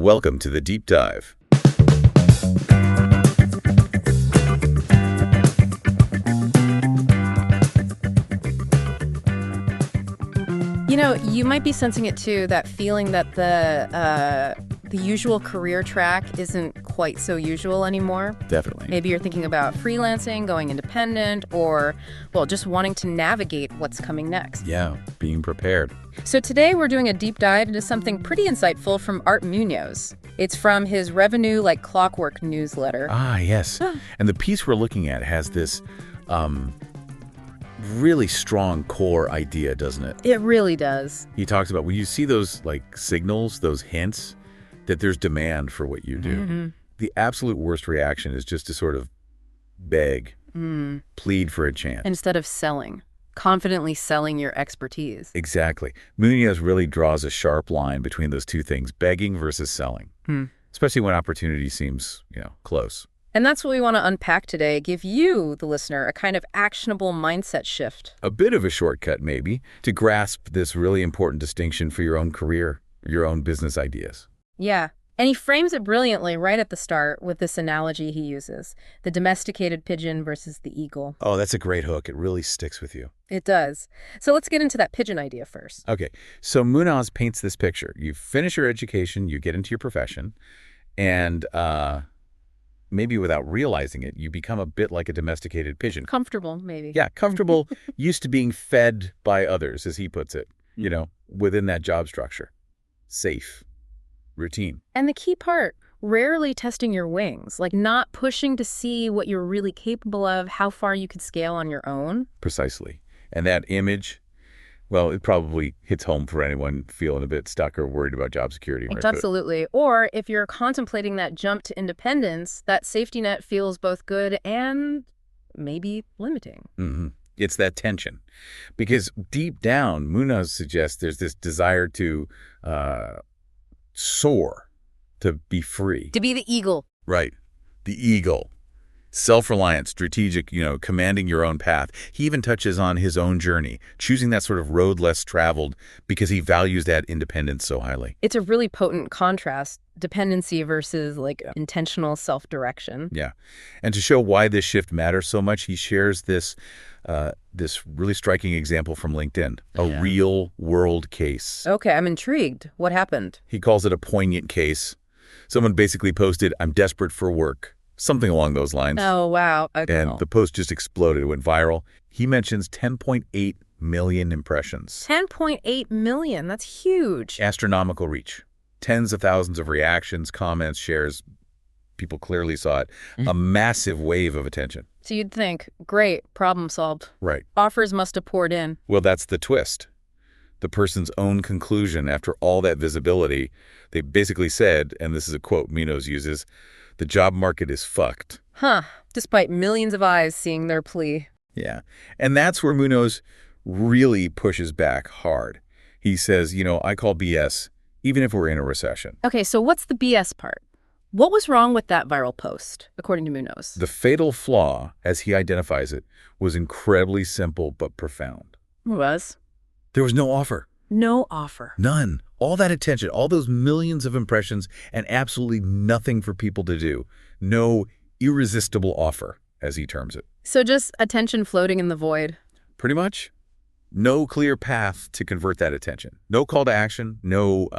Welcome to the Deep Dive. You know, you might be sensing it too, that feeling that the usual career track isn't quite so usual anymore. Definitely. Maybe you're thinking about freelancing, going independent, or, well, just wanting to navigate what's coming next. Yeah, being prepared. So today we're doing a deep dive into something pretty insightful from 𝗯cie𝗹𝗱. It's from his Revenue Like Clockwork newsletter. Ah, yes. And the piece we're looking at has this really strong core idea, doesn't it? It really does. He talks about when you see those like signals, those hints, that there's demand for what you do. Mm-hmm. The absolute worst reaction is just to sort of beg, plead for a chance. Instead of selling, confidently selling your expertise. Exactly. Munoz really draws a sharp line between those two things, begging versus selling, especially when opportunity seems, close. And that's what we want to unpack today, give you, the listener, a kind of actionable mindset shift. A bit of a shortcut, maybe, to grasp this really important distinction for your own career, your own business ideas. Yeah. And he frames it brilliantly right at the start with this analogy he uses, the domesticated pigeon versus the eagle. Oh, that's a great hook. It really sticks with you. It does. So let's get into that pigeon idea first. Okay. So Munoz paints this picture. You finish your education, you get into your profession, and maybe without realizing it, you become a bit like a domesticated pigeon. Comfortable, maybe. Yeah, comfortable, used to being fed by others, as he puts it, within that job structure. Safe. Routine. And the key part, rarely testing your wings, like not pushing to see what you're really capable of, how far you could scale on your own. Precisely. And that image, well, it probably hits home for anyone feeling a bit stuck or worried about job security. Right? Absolutely. Or if you're contemplating that jump to independence, that safety net feels both good and maybe limiting. Mm-hmm. It's that tension. Because deep down, Munoz suggests there's this desire to soar, to be free. To be the eagle. Right. The eagle. Self-reliant, strategic, commanding your own path. He even touches on his own journey, choosing that sort of road less traveled because he values that independence so highly. It's a really potent contrast, dependency versus intentional self-direction. Yeah. And to show why this shift matters so much, he shares this really striking example from LinkedIn, a real world case. Okay, I'm intrigued. What happened? He calls it a poignant case. Someone basically posted, "I'm desperate for work." Something along those lines. Oh, wow. Okay. And the post just exploded. It went viral. He mentions 10.8 million impressions. 10.8 million. That's huge. Astronomical reach. Tens of thousands of reactions, comments, shares. People clearly saw it. A massive wave of attention. So you'd think, great, problem solved. Right. Offers must have poured in. Well, that's the twist. The person's own conclusion after all that visibility, they basically said, and this is a quote Munoz uses, "The job market is fucked." Despite millions of eyes seeing their plea. Yeah. And that's where Munoz really pushes back hard. He says, I call BS, even if we're in a recession. Okay, so what's the BS part? What was wrong with that viral post, according to Munoz? The fatal flaw, as he identifies it, was incredibly simple but profound. What was? There was no offer. No offer. None. All that attention, all those millions of impressions, and absolutely nothing for people to do. No irresistible offer, as he terms it. So just attention floating in the void. Pretty much. No clear path to convert that attention. No call to action, no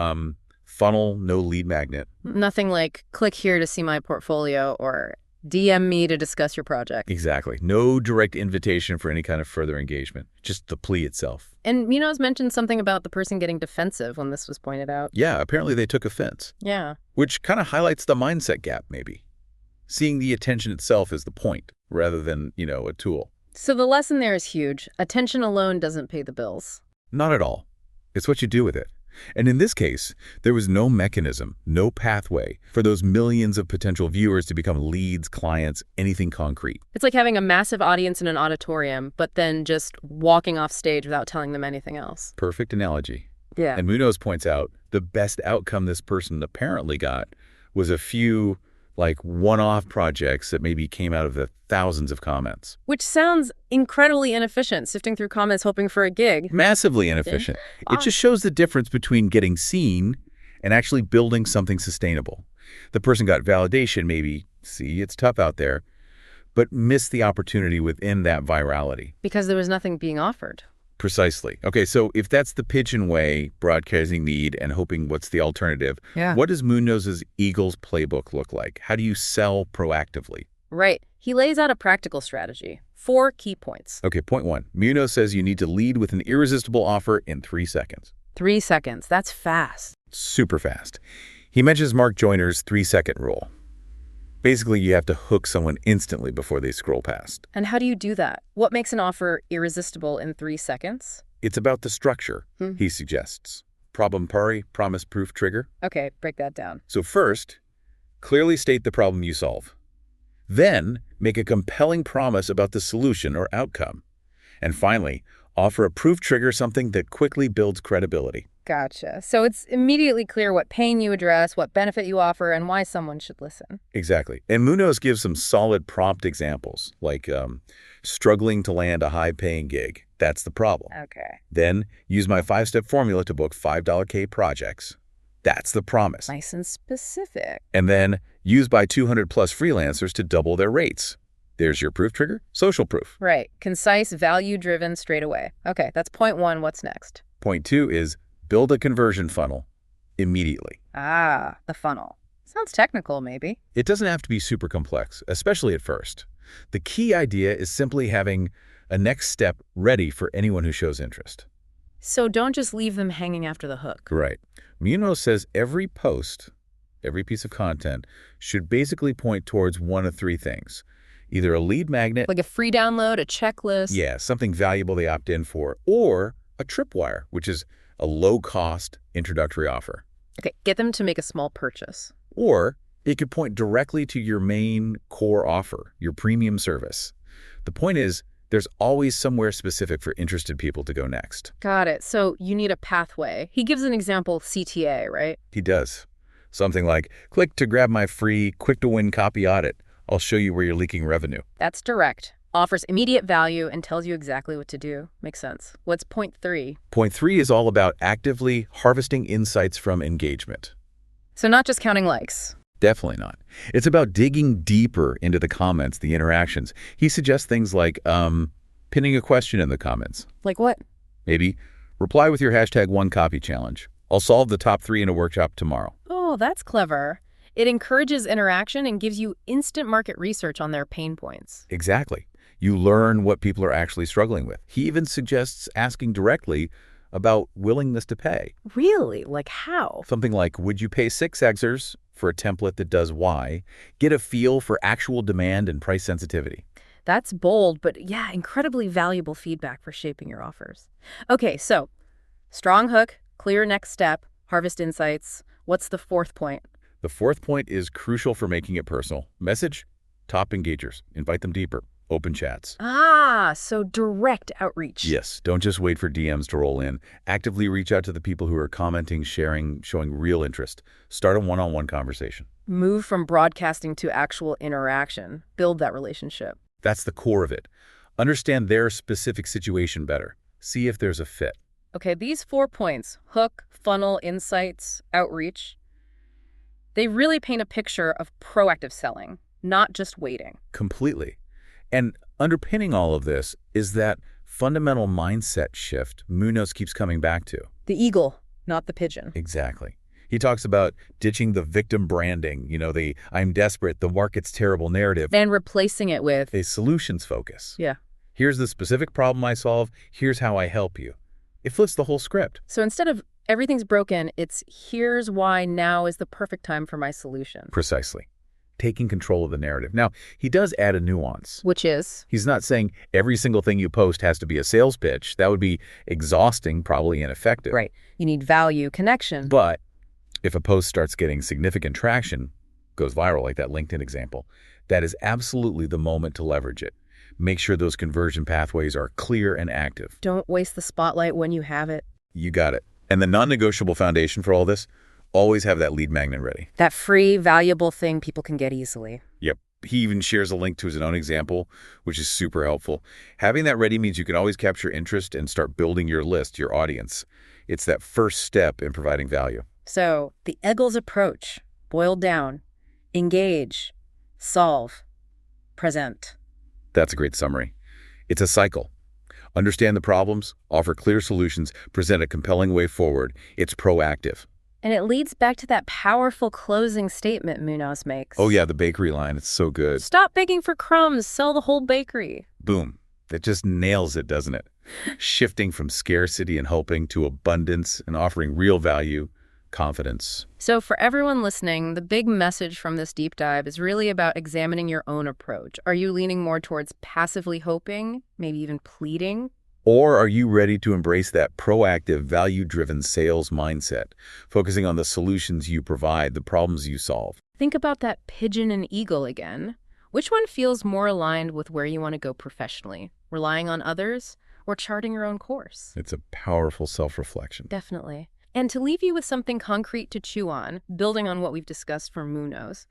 funnel, no lead magnet. Nothing like click here to see my portfolio or DM me to discuss your project. Exactly. No direct invitation for any kind of further engagement. Just the plea itself. And Munoz mentioned something about the person getting defensive when this was pointed out. Yeah, apparently they took offense. Yeah. Which kind of highlights the mindset gap, maybe. Seeing the attention itself as the point rather than, a tool. So the lesson there is huge. Attention alone doesn't pay the bills. Not at all. It's what you do with it. And in this case, there was no mechanism, no pathway for those millions of potential viewers to become leads, clients, anything concrete. It's like having a massive audience in an auditorium, but then just walking off stage without telling them anything else. Perfect analogy. Yeah. And Munoz points out the best outcome this person apparently got was a few one-off projects that maybe came out of the thousands of comments. Which sounds incredibly inefficient, sifting through comments hoping for a gig. Massively inefficient. It just shows the difference between getting seen and actually building something sustainable. The person got validation, maybe, see, it's tough out there, but missed the opportunity within that virality. Because there was nothing being offered. Precisely. Okay, so if that's the pigeon way, broadcasting need and hoping what's the alternative, what does Munoz's Eagles playbook look like? How do you sell proactively? Right. He lays out a practical strategy. 4 key points. Okay, point 1. Munoz says you need to lead with an irresistible offer in 3 seconds. 3 seconds. That's fast. Super fast. He mentions Mark Joyner's 3-second rule. Basically, you have to hook someone instantly before they scroll past. And how do you do that? What makes an offer irresistible in 3 seconds? It's about the structure, he suggests. Problem pari, promise proof trigger. Okay, break that down. So first, clearly state the problem you solve. Then, make a compelling promise about the solution or outcome. And finally, offer a proof trigger, something that quickly builds credibility. Gotcha. So it's immediately clear what pain you address, what benefit you offer, and why someone should listen. Exactly. And Munoz gives some solid prompt examples, like struggling to land a high-paying gig. That's the problem. Okay. Then, use my 5-step formula to book $5K projects. That's the promise. Nice and specific. And then, use by 200-plus freelancers to double their rates. There's your proof trigger, social proof. Right. Concise, value-driven, straight away. Okay, that's point 1. What's next? Point 2 is build a conversion funnel immediately. Ah, the funnel. Sounds technical, maybe. It doesn't have to be super complex, especially at first. The key idea is simply having a next step ready for anyone who shows interest. So don't just leave them hanging after the hook. Right. Munoz says every post, every piece of content, should basically point towards one of 3 things. Either a lead magnet, like a free download, a checklist. Yeah, something valuable they opt in for, or a tripwire, which is a low-cost introductory offer. Okay, get them to make a small purchase. Or it could point directly to your main core offer, your premium service. The point is, there's always somewhere specific for interested people to go next. Got it. So you need a pathway. He gives an example, CTA, right? He does. Something like, click to grab my free quick-to-win copy audit. I'll show you where you're leaking revenue. That's direct. Offers immediate value and tells you exactly what to do. Makes sense. What's point 3? Point 3 is all about actively harvesting insights from engagement. So not just counting likes. Definitely not. It's about digging deeper into the comments, the interactions. He suggests things like pinning a question in the comments. Like what? Maybe reply with your #OneCopy challenge. I'll solve the top 3 in a workshop tomorrow. Oh, that's clever. It encourages interaction and gives you instant market research on their pain points. Exactly. You learn what people are actually struggling with. He even suggests asking directly about willingness to pay. Really? Like how? Something like, would you pay 6 Xers for a template that does Y? Get a feel for actual demand and price sensitivity. That's bold, but yeah, incredibly valuable feedback for shaping your offers. Okay, so strong hook, clear next step, harvest insights. What's the 4th point? The 4th point is crucial for making it personal. Message, top engagers. Invite them deeper. Open chats. Ah, so direct outreach. Yes, don't just wait for DMs to roll in. Actively reach out to the people who are commenting, sharing, showing real interest. Start a one-on-one conversation. Move from broadcasting to actual interaction. Build that relationship. That's the core of it. Understand their specific situation better. See if there's a fit. Okay, these 4 points, hook, funnel, insights, outreach, they really paint a picture of proactive selling, not just waiting. Completely. And underpinning all of this is that fundamental mindset shift Munoz keeps coming back to. The eagle, not the pigeon. Exactly. He talks about ditching the victim branding, the I'm desperate, the market's terrible narrative. And replacing it with a solutions focus. Yeah. Here's the specific problem I solve. Here's how I help you. It flips the whole script. So instead of everything's broken, it's here's why now is the perfect time for my solution. Precisely. Taking control of the narrative. Now, he does add a nuance. Which is? He's not saying every single thing you post has to be a sales pitch. That would be exhausting, probably ineffective. Right. You need value, connection. But if a post starts getting significant traction, goes viral like that LinkedIn example, that is absolutely the moment to leverage it. Make sure those conversion pathways are clear and active. Don't waste the spotlight when you have it. You got it. And the non-negotiable foundation for all this? Always have that lead magnet ready. That free, valuable thing people can get easily. Yep. He even shares a link to his own example, which is super helpful. Having that ready means you can always capture interest and start building your list, your audience. It's that first step in providing value. So the 𝗯cie approach, boiled down, engage, solve, present. That's a great summary. It's a cycle. Understand the problems, offer clear solutions, present a compelling way forward. It's proactive. And it leads back to that powerful closing statement 𝗯cie makes. Oh yeah, the bakery line. It's so good. Stop begging for crumbs, sell the whole bakery. Boom. That just nails it, doesn't it? Shifting from scarcity and hoping to abundance and offering real value, confidence. So for everyone listening, the big message from this deep dive is really about examining your own approach. Are you leaning more towards passively hoping, maybe even pleading? Or are you ready to embrace that proactive, value-driven sales mindset, focusing on the solutions you provide, the problems you solve? Think about that pigeon and eagle again. Which one feels more aligned with where you want to go professionally? Relying on others or charting your own course? It's a powerful self-reflection. Definitely. And to leave you with something concrete to chew on, building on what we've discussed for 𝗯cie,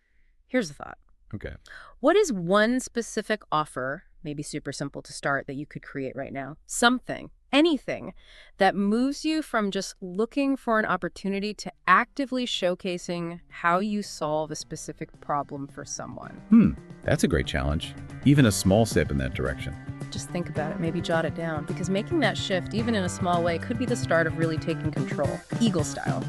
here's a thought. Okay. What is one specific offer, maybe super simple to start, that you could create right now? Something, anything, that moves you from just looking for an opportunity to actively showcasing how you solve a specific problem for someone. That's a great challenge. Even a small step in that direction. Just think about it, maybe jot it down, because making that shift, even in a small way, could be the start of really taking control, eagle style.